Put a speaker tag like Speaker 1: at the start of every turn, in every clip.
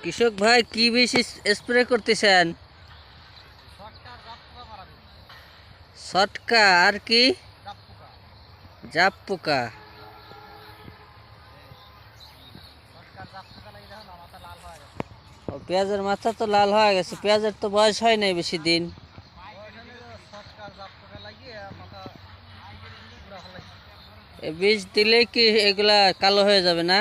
Speaker 1: কৃষক ভাই কি বেশি স্প্রে করতেছেন? ছটকা আর কি? জাপ পোকা। ও পেঁয়াজের মাথা তো লাল হয়ে গেছে, পেঁয়াজের তো বয়স হয় নাই বেশি দিন। বীজ দিলেই কি এগুলা কালো হয়ে যাবে না?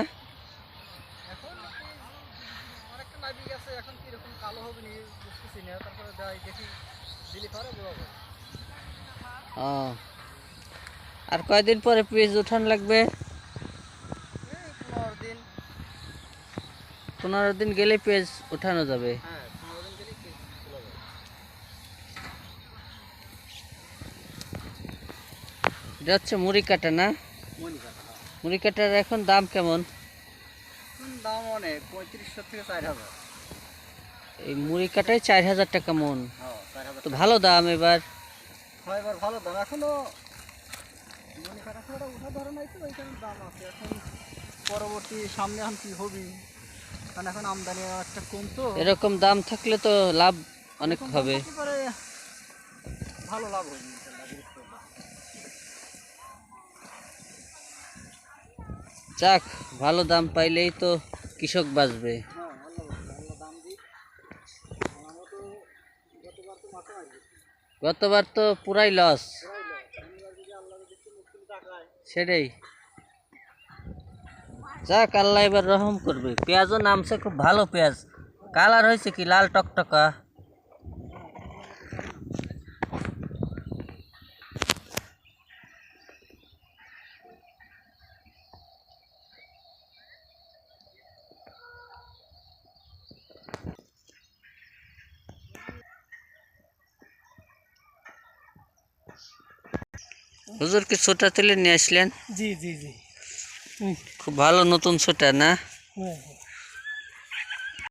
Speaker 1: ও, আর কয়দিন পরে বীজ উঠান লাগবে? 15 দিন গেলে পেঁয়াজ উঠানো যাবে। এটা হচ্ছে মুড়ি কাটা না? মুড়ি কাটার এখন দাম কেমন?
Speaker 2: দাম অনেক, 3500 থেকে 4000।
Speaker 1: এই মুড়ি কাটায় 4000 টাকা মন।
Speaker 2: 4000
Speaker 1: তো ভালো দাম এবার।
Speaker 2: হয়, এবার ভালো দাম। এখনো মনে কাটা ছাড়া উঠা ধরে নাই, তো ওইখানে দাম আছে এখন। পরবর্তী সামনে এখন কি হবে, কারণ এখন আমদানি একটা কম, তো
Speaker 1: এরকম দাম থাকলে তো লাভ অনেক
Speaker 2: এরকম দাম
Speaker 1: হবে।
Speaker 2: থাকতে পারে, ভালো লাভ হবে ইনশাল্লাহ, বুঝতে
Speaker 1: যাক, ভালো দাম পাইলেই তো কৃষক বাঁচবে।
Speaker 2: হ্যাঁ, আল্লাহ বলছে, আল্লাহ দাম দিক। আমার তো গতবার তো মাথা আসবে,
Speaker 1: গতবার তো পুরাই লস।
Speaker 2: শনিবার যদি আল্লাহ যদি একটু মুশকিল টাকায়।
Speaker 1: সেটাই। যাক, আল্লাহ এবার রহম করবে। পেঁয়াজও নামছে, খুব ভালো পেঁয়াজ। কালার হয়েছে কি লাল টকটকা। হুজুর কি ছোটা তেলে নিয়ে আসলেন?
Speaker 2: জি জি জি।
Speaker 1: খুব ভালো নতুন ছোটা না?
Speaker 2: হ্যাঁ।